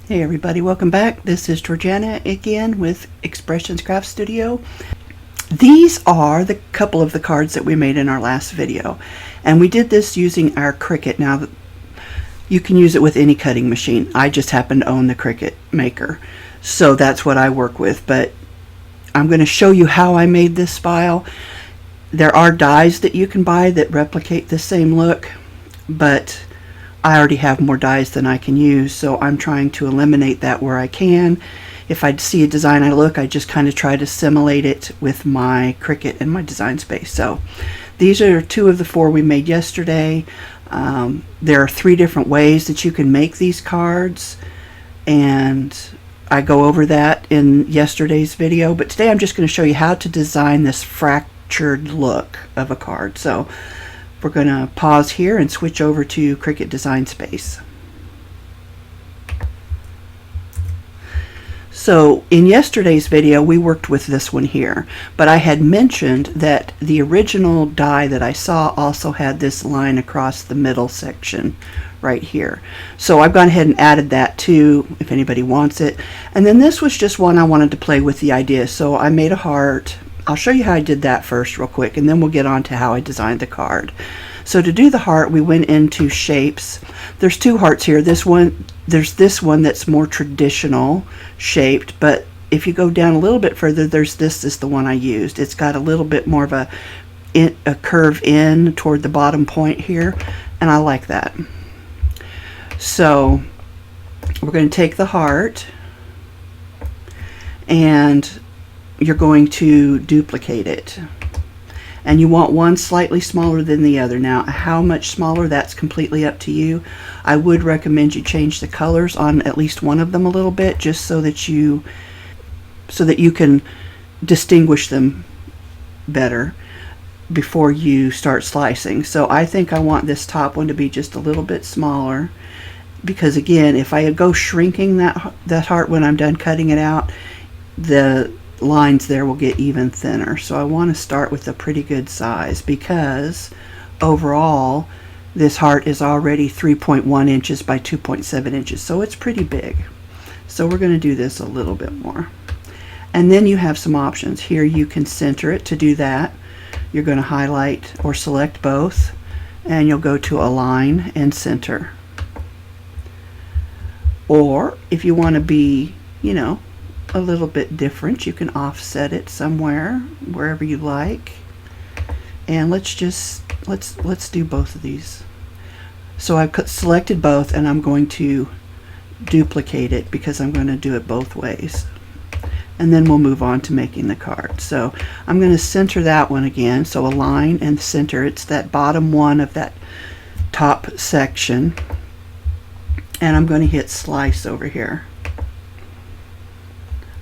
Hey everybody, welcome back. This is Georgiana again with Expressions Craft Studio. These are the couple of the cards that we made in our last video, and we did this using our Cricut. Now you can use it with any cutting machine. I just happen to own the Cricut maker, so that's what I work with, but I'm going to show you how I made this file. There are dies that you can buy that replicate the same look, but I already have more dies than I can use, so I'm trying to eliminate that where I can. If I see a design I just kind of try to simulate it with my Cricut and my design space. So these are 2 of the 4 we made yesterday. There are 3 different ways that you can make these cards, and I go over that in yesterday's video, but today I'm just going to show you how to design this fractured look of a card. So we're going to pause here and switch over to Cricut Design Space. So in yesterday's video we worked with this one here, but I had mentioned that the original die that I saw also had this line across the middle section right here. So I've gone ahead and added that too, if anybody wants it. And then this was just one I wanted to play with the idea, so I made a heart. I'll show you how I did that first real quick, and then we'll get on to how I designed the card. So to do the heart, we went into shapes. There's 2 hearts here. There's this one that's more traditional shaped, but if you go down a little bit further, this is the one I used. It's got a little bit more of a curve in toward the bottom point here, and I like that. So we're going to take the heart, and you're going to duplicate it, and you want one slightly smaller than the other. Now how much smaller, that's completely up to you. I would recommend you change the colors on at least one of them a little bit, just so that you can distinguish them better before you start slicing. So I think I want this top one to be just a little bit smaller, because again, if I go shrinking that heart when I'm done cutting it out, the lines there will get even thinner. So I want to start with a pretty good size, because overall this heart is already 3.1 inches by 2.7 inches, so it's pretty big. So we're going to do this a little bit more, and then you have some options here. You can center it. To do that, you're going to highlight or select both, and you'll go to Align and Center. Or if you want to be, a little bit different, you can offset it somewhere, wherever you like. And let's do both of these. So I've selected both, and I'm going to duplicate it because I'm going to do it both ways, and then we'll move on to making the card. So I'm going to center that one again. So Align and Center. It's that bottom one of that top section, and I'm going to hit Slice over here.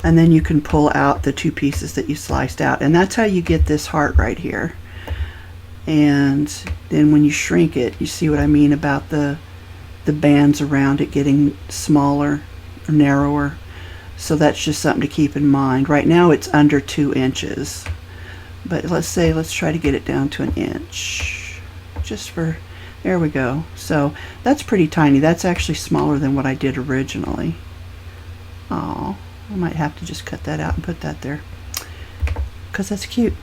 And then you can pull out the 2 pieces that you sliced out, and that's how you get this heart right here. And then when you shrink it, you see what I mean about the bands around it getting smaller or narrower. So that's just something to keep in mind. Right now it's under 2 inches, but let's try to get it down to 1 inch, there we go. So that's pretty tiny. That's actually smaller than what I did originally. Oh, I might have to just cut that out and put that there, because that's cute.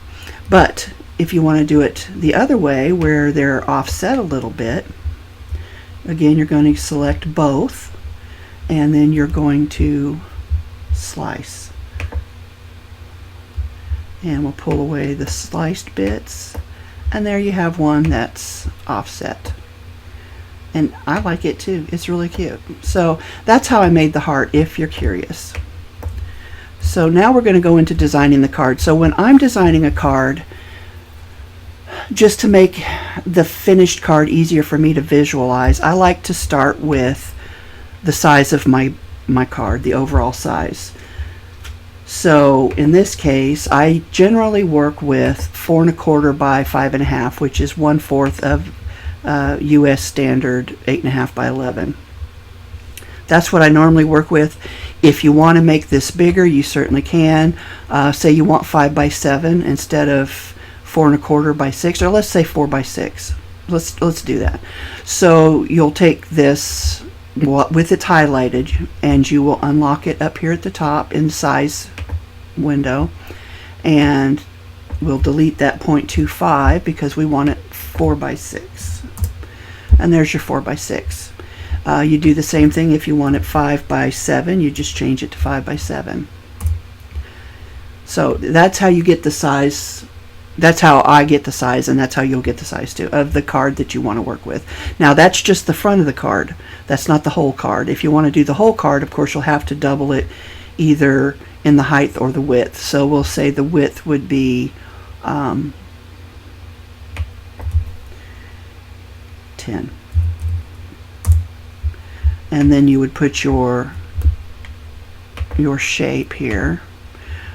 But if you want to do it the other way, where they're offset a little bit, again, you're going to select both, and then you're going to slice. And we'll pull away the sliced bits, and there you have one that's offset. And I like it too. It's really cute. So that's how I made the heart, if you're curious. So now we're going to go into designing the card. So when I'm designing a card, just to make the finished card easier for me to visualize, I like to start with the size of my card, the overall size. So in this case, I generally work with 4 1/4 by 5 1/2, which is 1/4 of US standard 8 1/2 by 11. That's what I normally work with. If you want to make this bigger, you certainly can. Say you want 5 by 7 instead of 4 1/4 by 6, or let's say 4 by 6. Let's do that. So you'll take this with it highlighted, and you will unlock it up here at the top in the size window, and we'll delete that 0.25 because we want it 4 by 6, and there's your 4 by 6. You do the same thing if you want it 5 by 7, you just change it to 5 by 7. So that's how you get the size. That's how I get the size, and that's how you'll get the size too of the card that you want to work with. Now that's just the front of the card. That's not the whole card. If you want to do the whole card, of course, you'll have to double it either in the height or the width. So we'll say the width would be 10. And then you would put your shape here,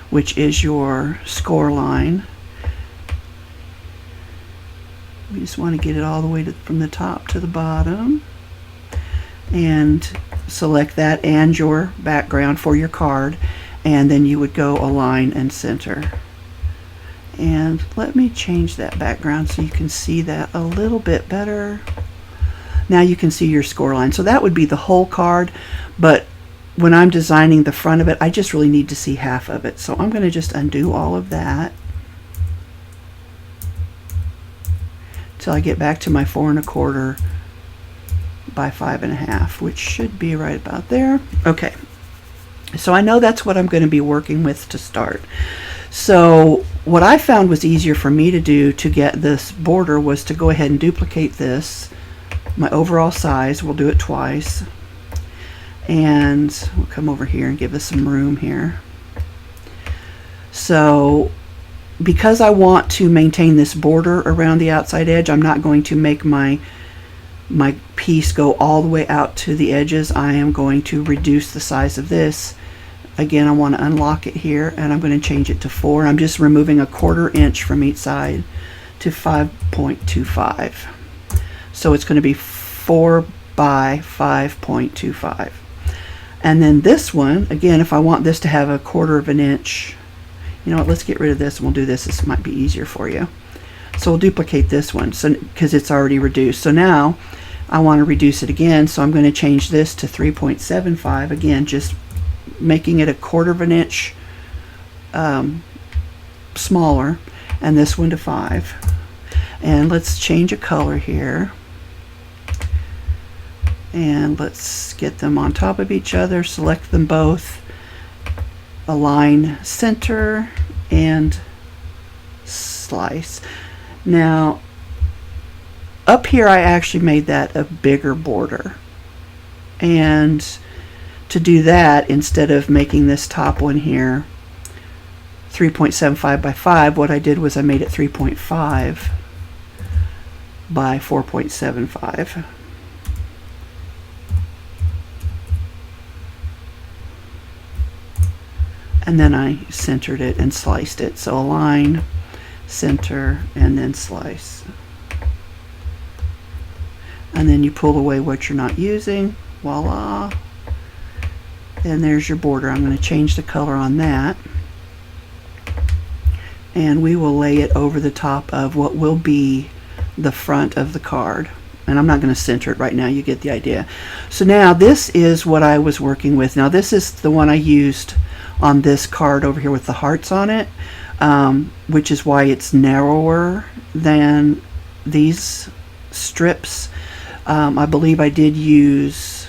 which is your score line. We just want to get it all the way from the top to the bottom, and select that and your background for your card, and then you would go align and center. And let me change that background so you can see that a little bit better. Now you can see your score line. So that would be the whole card, but when I'm designing the front of it, I just really need to see half of it. So I'm going to just undo all of that till I get back to my 4 1/4 by 5 1/2, which should be right about there. Okay, so I know that's what I'm going to be working with to start. So what I found was easier for me to do to get this border was to go ahead and duplicate this, my overall size. We'll do it twice, and we'll come over here and give us some room here. So because I want to maintain this border around the outside edge, I'm not going to make my piece go all the way out to the edges. I am going to reduce the size of this. Again, I want to unlock it here, and I'm going to change it to 4. I'm just removing a 1/4 inch from each side to 5.25. So it's going to be 4 by 5.25. And then this one, again, if I want this to have a 1/4 inch, you know what, let's get rid of this and we'll do this. This might be easier for you. So we'll duplicate this one, so because it's already reduced. So now I want to reduce it again, so I'm going to change this to 3.75. Again, just making it a 1/4 inch smaller, and this one to 5. And let's change a color here, and let's get them on top of each other, select them both, align, center, and slice. Now up here I actually made that a bigger border, and to do that, instead of making this top one here 3.75 by 5, what I did was I made it 3.5 by 4.75. And then I centered it and sliced it. So align, center, and then slice. And then you pull away what you're not using. Voila. And there's your border. I'm going to change the color on that. And we will lay it over the top of what will be the front of the card. And I'm not going to center it right now, you get the idea. So now this is what I was working with. Now this is the one I used on this card over here with the hearts on it, which is why it's narrower than these strips. I believe I did use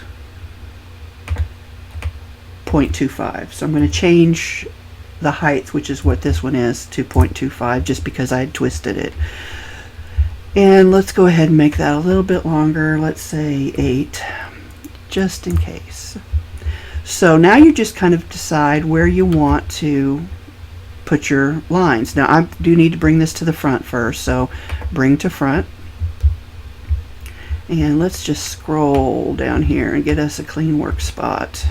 0.25. So I'm going to change the height, which is what this one is, to 0.25, just because I had twisted it. And let's go ahead and make that a little bit longer. Let's say 8, just in case. So now you just kind of decide where you want to put your lines. Now I do need to bring this to the front first, so bring to front. And let's just scroll down here and get us a clean work spot.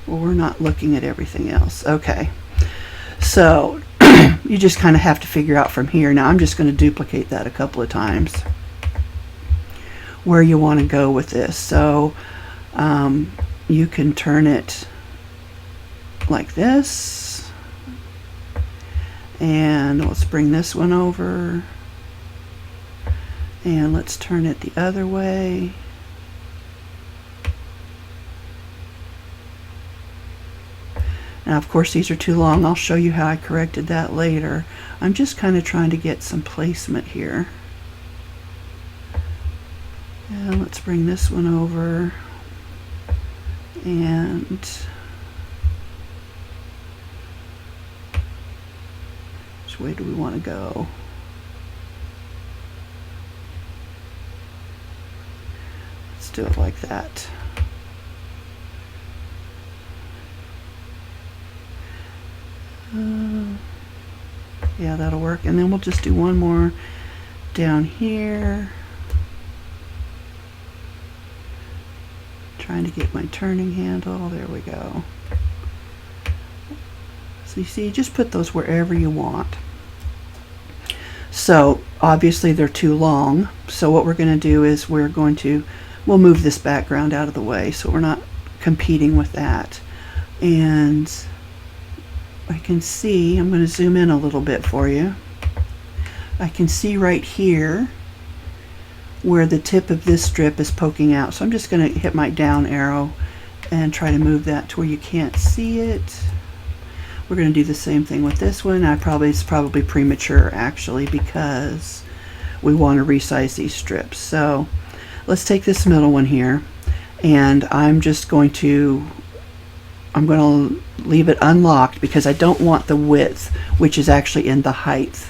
Well, we're not looking at everything else. Okay, so you just kind of have to figure out from here. Now I'm just going to duplicate that a couple of times where you want to go with this. So you can turn it like this, and let's bring this one over, and let's turn it the other way, Now, of course, these are too long. I'll show you how I corrected that later. I'm just kind of trying to get some placement here. And let's bring this one over. And which way do we want to go? Let's do it like that. Yeah, that'll work. And then we'll just do one more down here. Trying to get my turning handle. There we go. So you see, just put those wherever you want. So obviously they're too long. So what we're going to do is we'll move this background out of the way so we're not competing with that. And I can see, I'm going to zoom in a little bit for you. I can see right here where the tip of this strip is poking out. So I'm just going to hit my down arrow and try to move that to where you can't see it. We're going to do the same thing with this one. It's probably premature actually, because we want to resize these strips. So let's take this middle one here, and I'm going to leave it unlocked because I don't want the width, which is actually in the height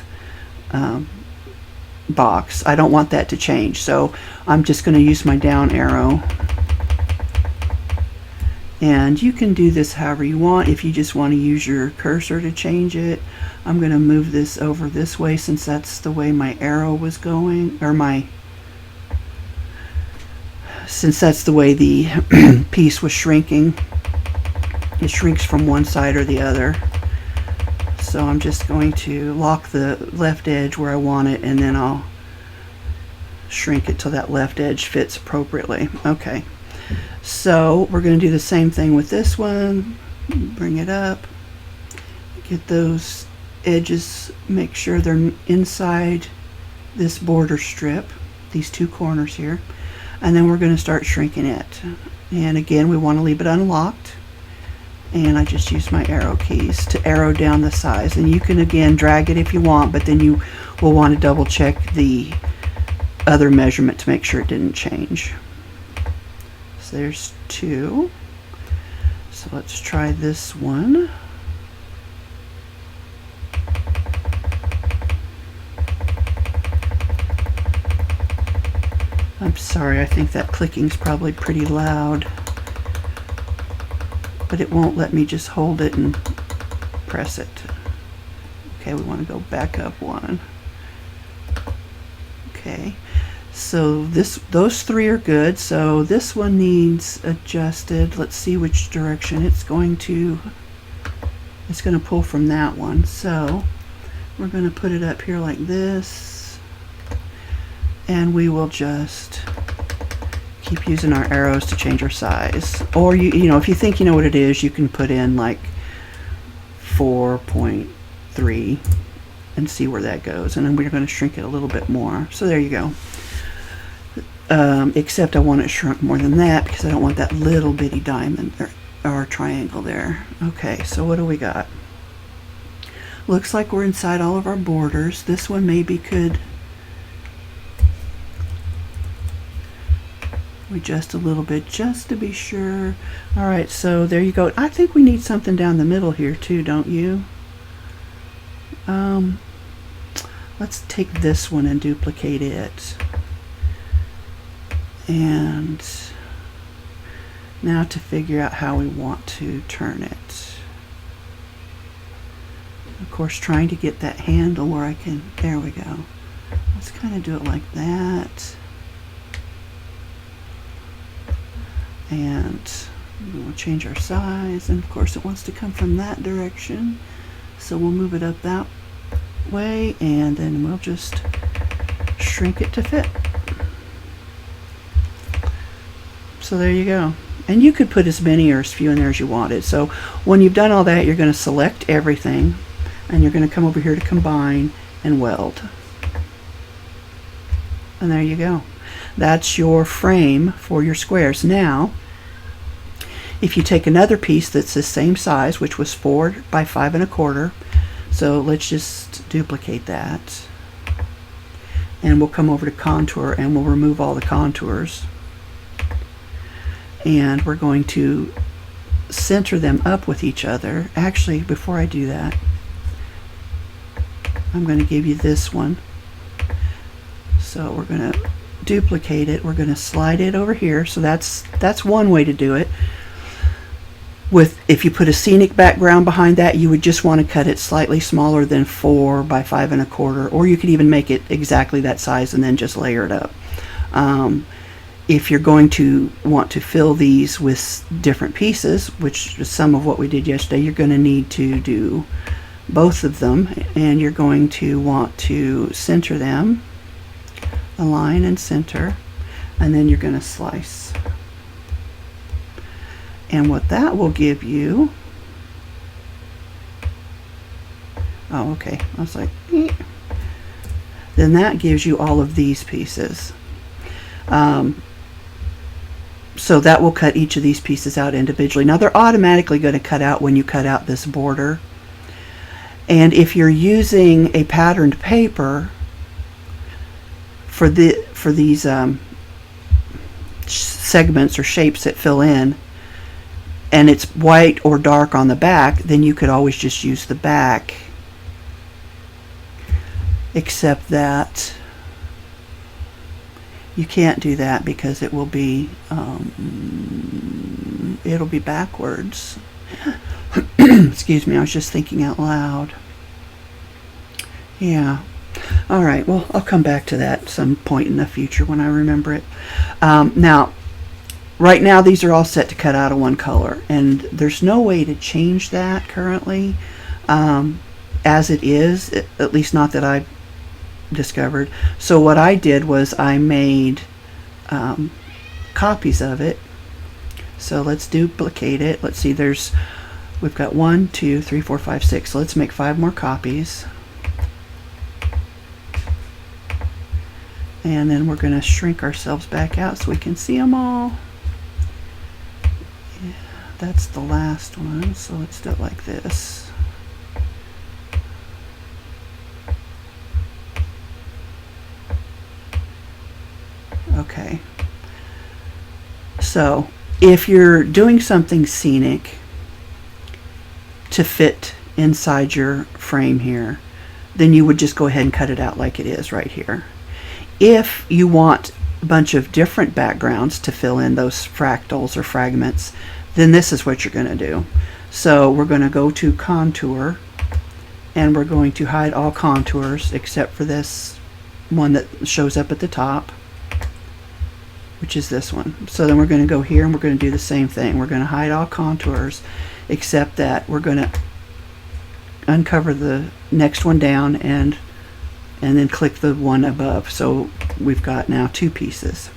box. I don't want that to change. So I'm just going to use my down arrow. And you can do this however you want. If you just want to use your cursor to change it, I'm going to move this over this way since that's the way my arrow was going, or since that's the way the piece was shrinking. It shrinks from one side or the other. So I'm just going to lock the left edge where I want it, and then I'll shrink it till that left edge fits appropriately. Okay. So we're going to do the same thing with this one. Bring it up. Get those edges, make sure they're inside this border strip, these two corners here. And then we're going to start shrinking it. And again, we want to leave it unlocked. And I just use my arrow keys to arrow down the size. And you can again drag it if you want, but then you will want to double check the other measurement to make sure it didn't change. So there's two. So let's try this one. I'm sorry, I think that clicking's probably pretty loud, but it won't let me just hold it and press it. Okay, we want to go back up one. Okay, so those three are good. So this one needs adjusted. Let's see which direction it's going to pull from that one. So we're going to put it up here like this, and we will just keep using our arrows to change our size. Or you know, if you think you know what it is, you can put in like 4.3 and see where that goes, and then we're going to shrink it a little bit more. So there you go. Except I want it shrunk more than that because I don't want that little bitty diamond or triangle there. Okay, so what do we got? Looks like we're inside all of our borders. This one maybe could adjust a little bit just to be sure. All right, so there you go. I think we need something down the middle here too, don't you? Let's take this one and duplicate it. And now to figure out how we want to turn it. Of course, trying to get that handle where I can, there we go. Let's kind of do it like that. And we'll change our size, and of course it wants to come from that direction, so we'll move it up that way, and then we'll just shrink it to fit. So there you go. And you could put as many or as few in there as you wanted. So when you've done all that, you're going to select everything, and you're going to come over here to combine and weld. And there you go. That's your frame for your squares. Now, If you take another piece that's the same size, which was 4 by 5 1/4, so let's just duplicate that. And we'll come over to contour and we'll remove all the contours. And we're going to center them up with each other. Actually, before I do that, I'm going to give you this one. So we're going to duplicate it. We're going to slide it over here. So that's one way to do it. If you put a scenic background behind that, you would just want to cut it slightly smaller than 4 by 5 1/4, or you could even make it exactly that size and then just layer it up. If you're going to want to fill these with different pieces, which is some of what we did yesterday, you're going to need to do both of them, and you're going to want to center them, align and center, and then you're going to slice. And what that will give you, oh okay, I was like, then that gives you all of these pieces. So that will cut each of these pieces out individually. Now they're automatically going to cut out when you cut out this border. And if you're using a patterned paper for these segments or shapes that fill in, and it's white or dark on the back, then you could always just use the back, except that you can't do that because it will be it'll be backwards. Excuse me, I was just thinking out loud. Yeah. All right, well, I'll come back to that some point in the future when I remember it. Now, right now these are all set to cut out of one color, and there's no way to change that currently as it is, at least not that I discovered. So what I did was I made copies of it. So let's duplicate it. Let's see, we've got 1, 2, 3, 4, 5, 6. So let's make 5 more copies. And then we're going to shrink ourselves back out so we can see them all. Yeah, that's the last one, so let's do it like this. Okay. So if you're doing something scenic to fit inside your frame here, then you would just go ahead and cut it out like it is right here. If you want a bunch of different backgrounds to fill in those fractals or fragments, then this is what you're going to do. So we're going to go to contour, and we're going to hide all contours except for this one that shows up at the top, which is this one. So then we're going to go here and we're going to do the same thing. We're going to hide all contours except that we're going to uncover the next one down and then click the one above. So we've got now 2 pieces.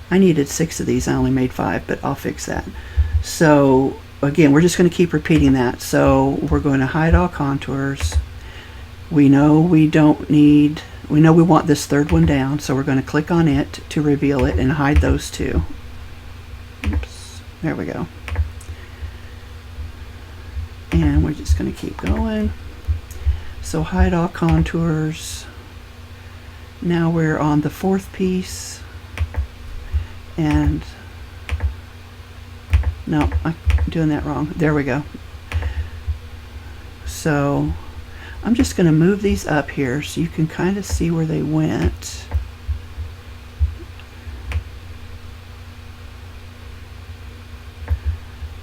I needed 6 of these. I only made 5, but I'll fix that. So again, we're just going to keep repeating that. So we're going to hide all contours. We know we want this third one down, so we're going to click on it to reveal it and hide those 2. Oops, there we go. And we're just going to keep going. So hide all contours. Now we're on the 4th piece, and no, I'm doing that wrong. There we go. So I'm just going to move these up here so you can kind of see where they went.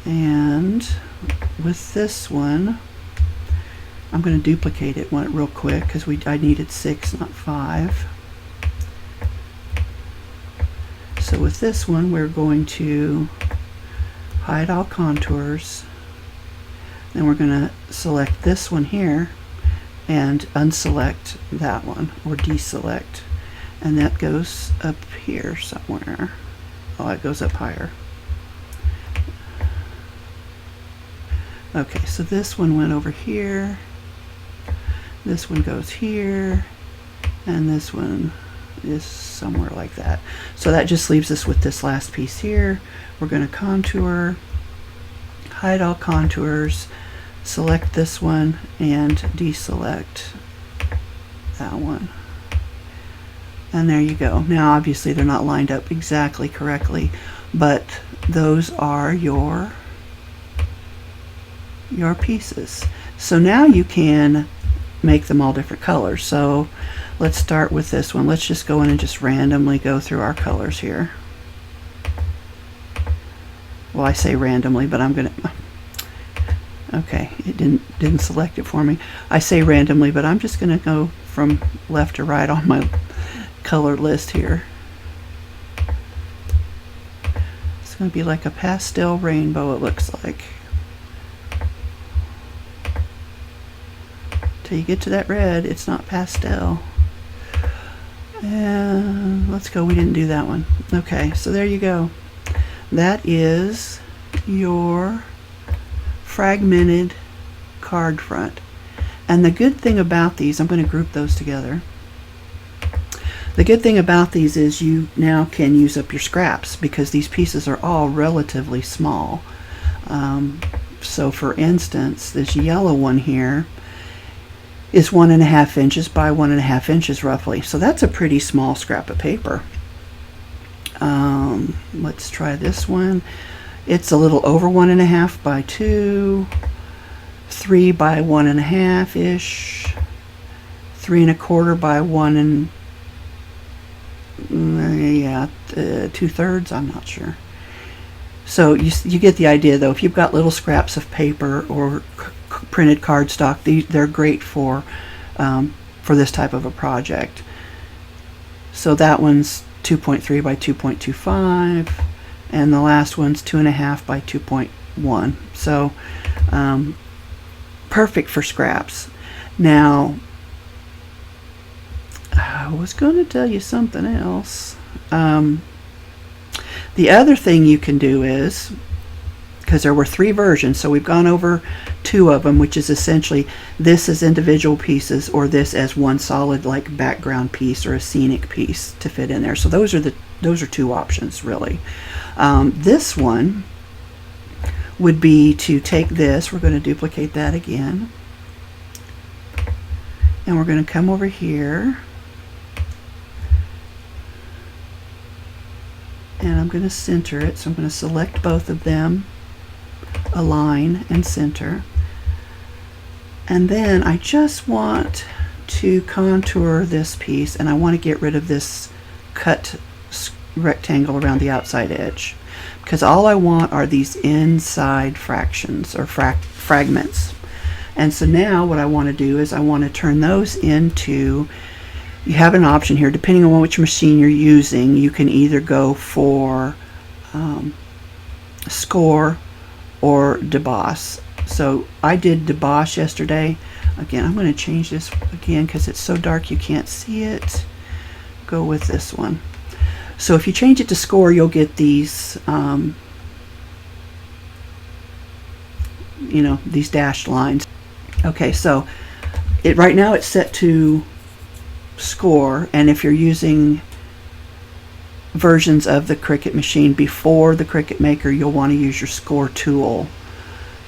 And with this one, I'm going to duplicate it real quick because I needed 6, not 5. So with this one, we're going to hide all contours. Then we're going to select this one here and unselect that one, or deselect. And that goes up here somewhere. Oh, it goes up higher. Okay, so this one went over here. This one goes here, and this one is somewhere like that. So that just leaves us with this last piece here. We're going to contour, hide all contours, select this one, and deselect that one. And there you go. Now obviously they're not lined up exactly correctly, but those are your pieces. So now you can make them all different colors. So let's start with this one. Let's just go in and just randomly go through our colors here. Well, I say randomly, but I'm gonna, okay, it didn't select it for me. I say randomly, but I'm just gonna go from left to right on my color list here. It's gonna be like a pastel rainbow, it looks like. Till you get to that red, it's not pastel. And let's go, we didn't do that one. Okay, so there you go. That is your fragmented card front. And the good thing about these, I'm going to group those together. The good thing about these is you now can use up your scraps because these pieces are all relatively small. So for instance, this yellow one here is 1.5 inches by 1.5 inches roughly. So that's a pretty small scrap of paper. Let's try this one. It's a little over 1.5 by 2, 3 by 1.5 ish, 3 1/4 by 1 and 2/3. I'm not sure. So you get the idea though. If you've got little scraps of paper or printed cardstock, they're great for this type of a project. So that one's 2.3 by 2.25, and the last one's 2.5 by 2.1. So perfect for scraps. Now I was going to tell you something else. The other thing you can do is, because there were 3 versions, so we've gone over 2 of them, which is essentially this as individual pieces or this as one solid like background piece or a scenic piece to fit in there. So those are 2 options really. This one would be to take this, we're going to duplicate that again, and we're going to come over here and I'm going to center it. So I'm going to select both of them, align and center, and then I just want to contour this piece, and I want to get rid of this cut rectangle around the outside edge, because all I want are these inside fractions or fragments. And so now what I want to do is I want to turn those into, you have an option here depending on which machine you're using. You can either go for Score or Deboss. So I did Deboss yesterday. Again, I'm going to change this again because it's so dark you can't see it. Go with this one. So if you change it to Score, you'll get these these dashed lines. Okay, so right now it's set to Score, and if you're using versions of the Cricut machine before the Cricut Maker, you'll want to use your Score tool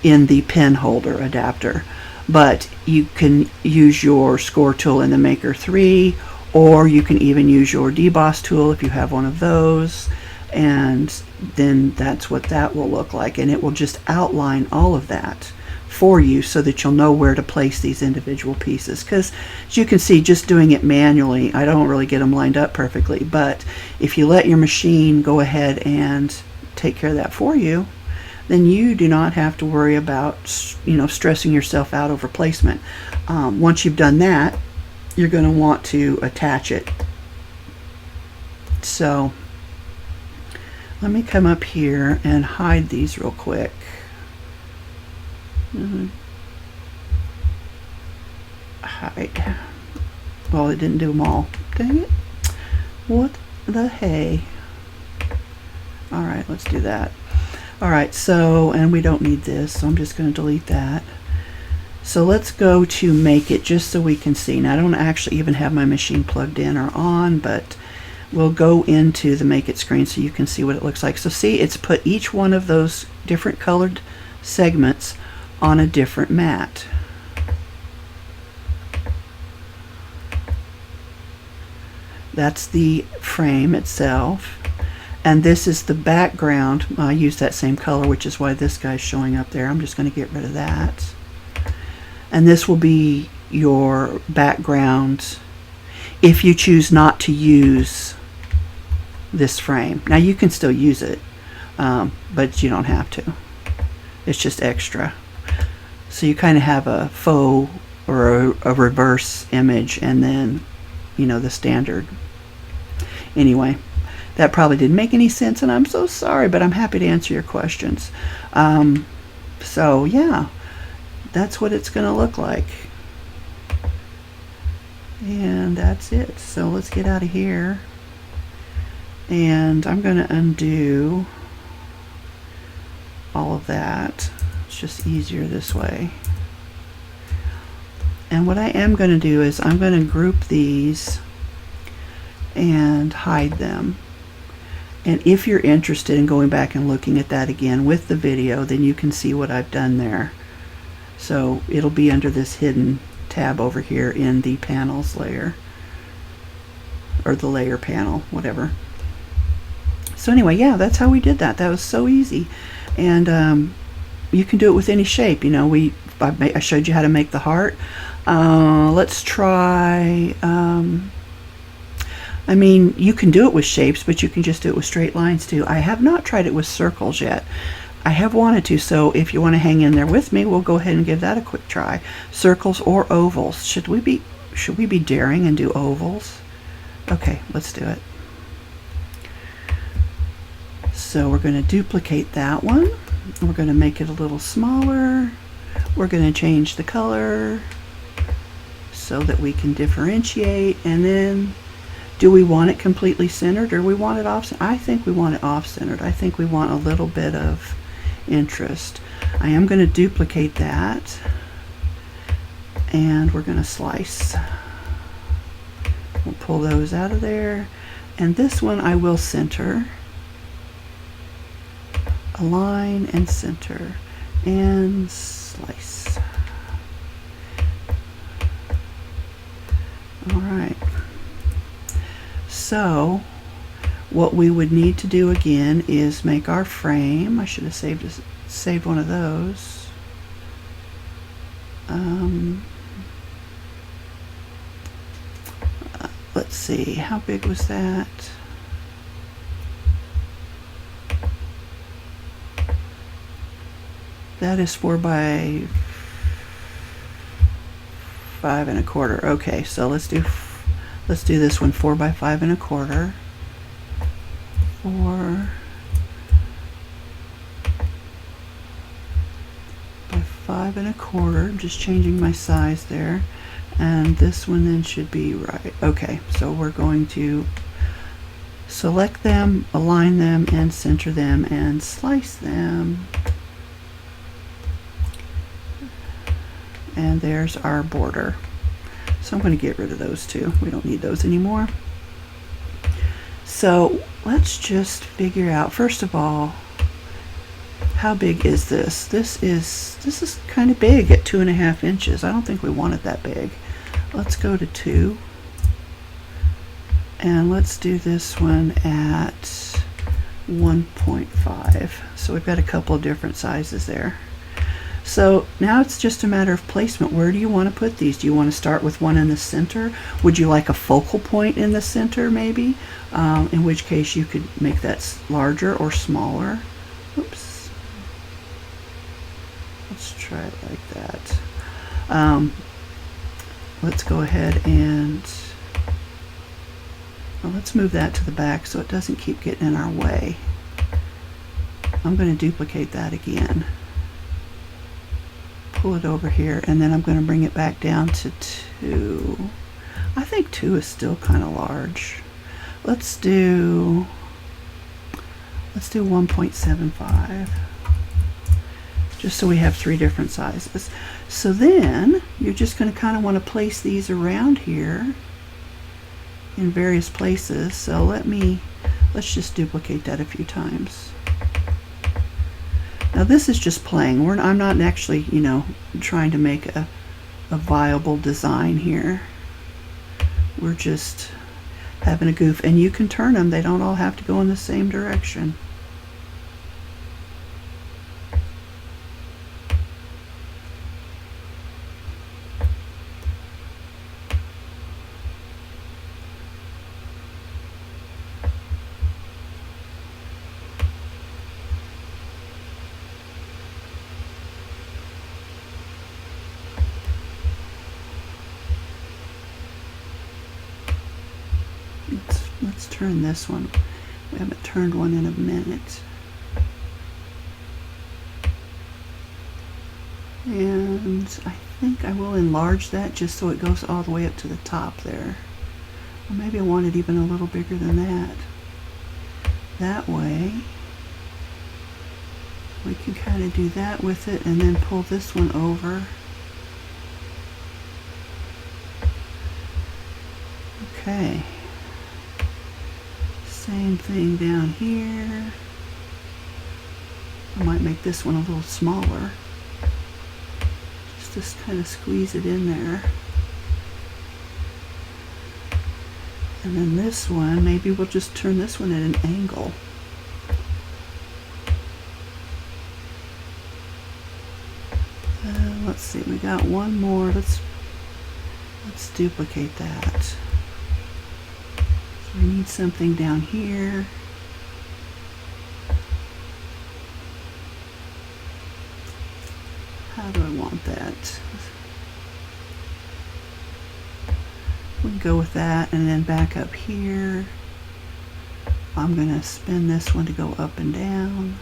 in the pen holder adapter. But you can use your Score tool in the Maker 3, or you can even use your Deboss tool if you have one of those, and then that's what that will look like, and it will just outline all of that for you so that you'll know where to place these individual pieces. Because as you can see, just doing it manually, I don't really get them lined up perfectly, but if you let your machine go ahead and take care of that for you, then you do not have to worry about stressing yourself out over placement. Once you've done that, you're going to want to attach it. So let me come up here and hide these real quick. Hide. Well, it didn't do them all. Dang it. What the hey? Alright, let's do that. Alright, so, and we don't need this, so I'm just going to delete that. So let's go to Make It just so we can see. Now I don't actually even have my machine plugged in or on, but we'll go into the Make It screen so you can see what it looks like. So see, it's put each one of those different colored segments on a different mat. That's the frame itself, and this is the background. I use that same color, which is why this guy's showing up there. I'm just going to get rid of that, and this will be your background if you choose not to use this frame. Now you can still use it, but you don't have to. It's just extra. So you kind of have a faux or a reverse image, and then, you know, the standard. Anyway, that probably didn't make any sense, and I'm so sorry, but I'm happy to answer your questions. So yeah, that's what it's going to look like. And that's it. So let's get out of here. And I'm going to undo all of that. It's just easier this way. And what I am going to do is I'm going to group these and hide them. And if you're interested in going back and looking at that again with the video, then you can see what I've done there. So it'll be under this hidden tab over here in the panels layer, or the layer panel, whatever. So anyway, yeah, that's how we did that. That was so easy. And you can do it with any shape. You know, I showed you how to make the heart. Let's try, I mean, you can do it with shapes, but you can just do it with straight lines too. I have not tried it with circles yet. I have wanted to, so if you want to hang in there with me, we'll go ahead and give that a quick try. Circles or ovals. Should we be daring and do ovals? Okay, let's do it. So we're going to duplicate that one. We're going to make it a little smaller. We're going to change the color so that we can differentiate. And then, do we want it completely centered, or we want it off? I think we want it off-centered. I think we want a little bit of interest. I am going to duplicate that, and we're going to slice. We'll pull those out of there, and this one I will center. Align and center and slice. All right. So what we would need to do again is make our frame. I should have saved one of those. Let's see, how big was that? That is 4 by 5 1/4. Okay, so let's do this one 4 by 5 1/4. 4 by 5 1/4. I'm just changing my size there, and this one then should be right. Okay, so we're going to select them, align them, and center them, and slice them. And there's our border. So I'm going to get rid of those two. We don't need those anymore. So let's just figure out, first of all, how big is this? This is kind of big at 2.5 inches. I don't think we want it that big. Let's go to 2. And let's do this one at 1.5. So we've got a couple of different sizes there. So now it's just a matter of placement. Where do you want to put these? Do you want to start with one in the center? Would you like a focal point in the center maybe? In which case you could make that larger or smaller. Oops. Let's try it like that. Let's go ahead and let's move that to the back so it doesn't keep getting in our way. I'm going to duplicate that again. Pull it over here, and then I'm going to bring it back down to 2. I think 2 is still kind of large. Let's do 1.75, just so we have 3 different sizes. So then you're just going to kind of want to place these around here in various places. So let's just duplicate that a few times. Now this is just playing. I'm not actually, you know, trying to make a viable design here. We're just having a goof, and you can turn them. They don't all have to go in the same direction. Let's turn this one. We haven't turned one in a minute. And I think I will enlarge that just so it goes all the way up to the top there. Or maybe I want it even a little bigger than that. That way we can kind of do that with it and then pull this one over. Okay. Same thing down here. I might make this one a little smaller. Just to kind of squeeze it in there. And then this one, maybe we'll just turn this one at an angle. Let's see, we got one more. Let's duplicate that. So we need something down here. How do I want that? We can go with that, and then back up here. I'm going to spin this one to go up and down.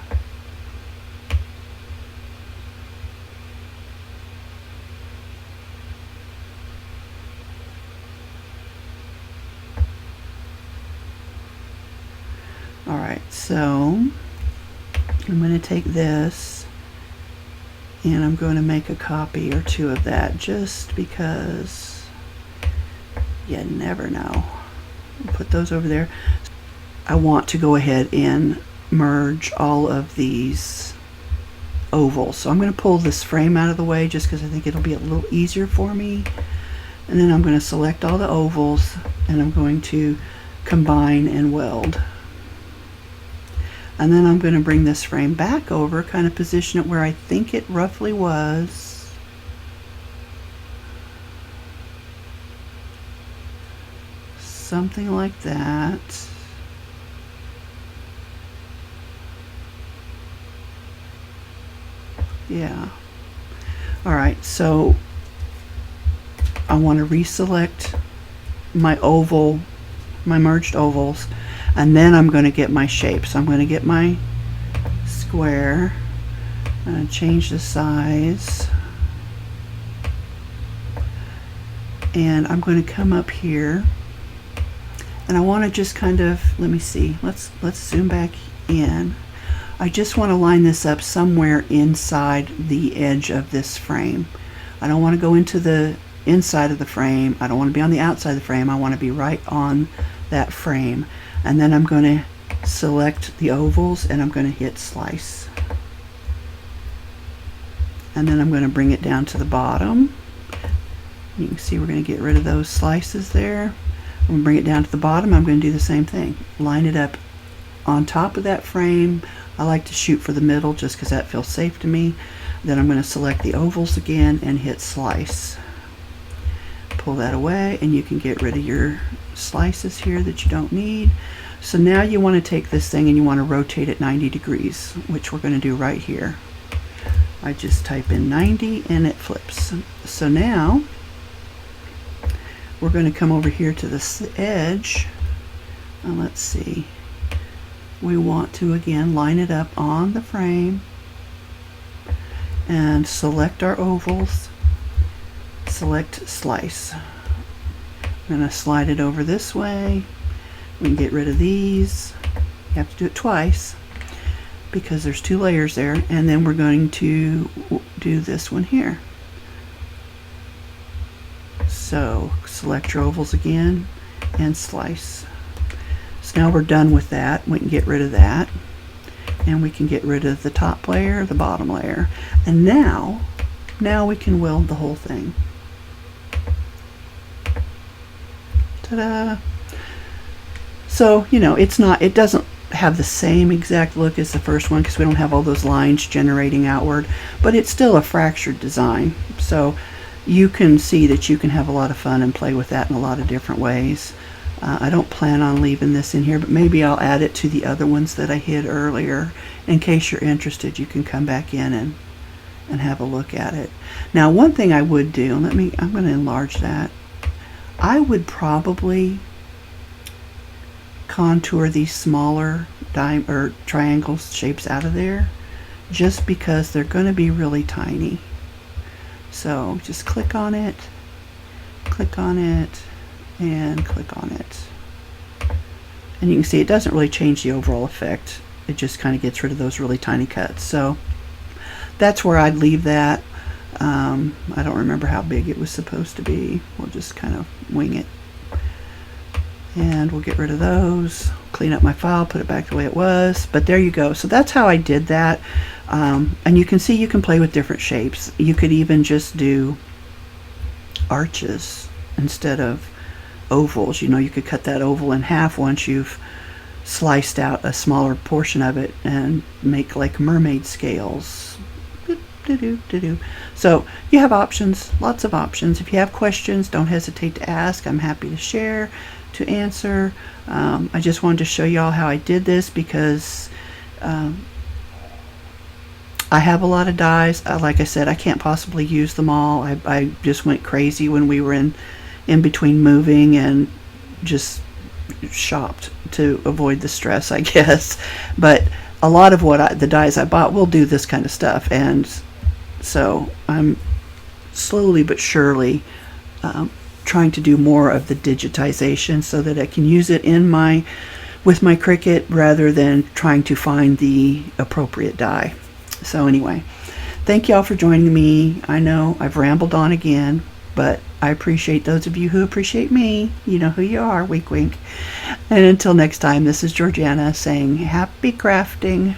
Alright, so I'm going to take this and I'm going to make a copy or two of that just because you never know. Put those over there. I want to go ahead and merge all of these ovals. So I'm going to pull this frame out of the way just because I think it'll be a little easier for me. And then I'm going to select all the ovals and I'm going to combine and weld. And then I'm going to bring this frame back over, kind of position it where I think it roughly was. Something like that. Yeah. Alright, so I want to reselect my oval, my merged ovals. And then I'm going to get my shape. So I'm going to get my square. I'm going to change the size. And I'm going to come up here. And I want to just kind of, let me see. Let's zoom back in. I just want to line this up somewhere inside the edge of this frame. I don't want to go into the inside of the frame. I don't want to be on the outside of the frame. I want to be right on that frame. And then I'm going to select the ovals and I'm going to hit slice. And then I'm going to bring it down to the bottom. You can see we're going to get rid of those slices there. I'm going to bring it down to the bottom. I'm going to do the same thing. Line it up on top of that frame. I like to shoot for the middle just because that feels safe to me. Then I'm going to select the ovals again and hit slice. Pull that away and you can get rid of your slices here that you don't need. So now you want to take this thing and you want to rotate it 90 degrees, which we're going to do right here. I just type in 90 and it flips. So now we're going to come over here to this edge. And let's see. We want to again line it up on the frame and select our ovals. Select slice. I'm going to slide it over this way. We can get rid of these. You have to do it twice because there's two layers there. And then we're going to do this one here. So select your ovals again and slice. So now we're done with that. We can get rid of that, and we can get rid of the top layer, the bottom layer, and now we can weld the whole thing. Ta-da! So, you know, it doesn't have the same exact look as the first one because we don't have all those lines generating outward, but it's still a fractured design. So you can see that you can have a lot of fun and play with that in a lot of different ways. I don't plan on leaving this in here, but maybe I'll add it to the other ones that I hid earlier. In case you're interested, you can come back in and have a look at it. Now, one thing I would do, I'm going to enlarge that. I would probably contour these smaller triangles shapes out of there, just because they're going to be really tiny. So just click on it, and click on it. And you can see it doesn't really change the overall effect. It just kind of gets rid of those really tiny cuts. So that's where I'd leave that. I don't remember how big it was supposed to be. We'll just kind of wing it. And we'll get rid of those, clean up my file, put it back the way it was. But there you go. So that's how I did that. And you can see you can play with different shapes. You could even just do arches instead of ovals. You know, you could cut that oval in half once you've sliced out a smaller portion of it and make like mermaid scales. So you have options, lots of options. If you have questions, don't hesitate to ask. I'm happy to share, to answer. I just wanted to show y'all how I did this because I have a lot of dies. Like I said, I can't possibly use them all. I just went crazy when we were in between moving and just shopped to avoid the stress, I guess. But a lot of the dies I bought will do this kind of stuff, and so I'm slowly but surely trying to do more of the digitization so that I can use it with my Cricut rather than trying to find the appropriate die. So anyway, thank y'all for joining me. I know I've rambled on again, but I appreciate those of you who appreciate me. You know who you are, wink wink. And until next time, this is Georgiana saying happy crafting.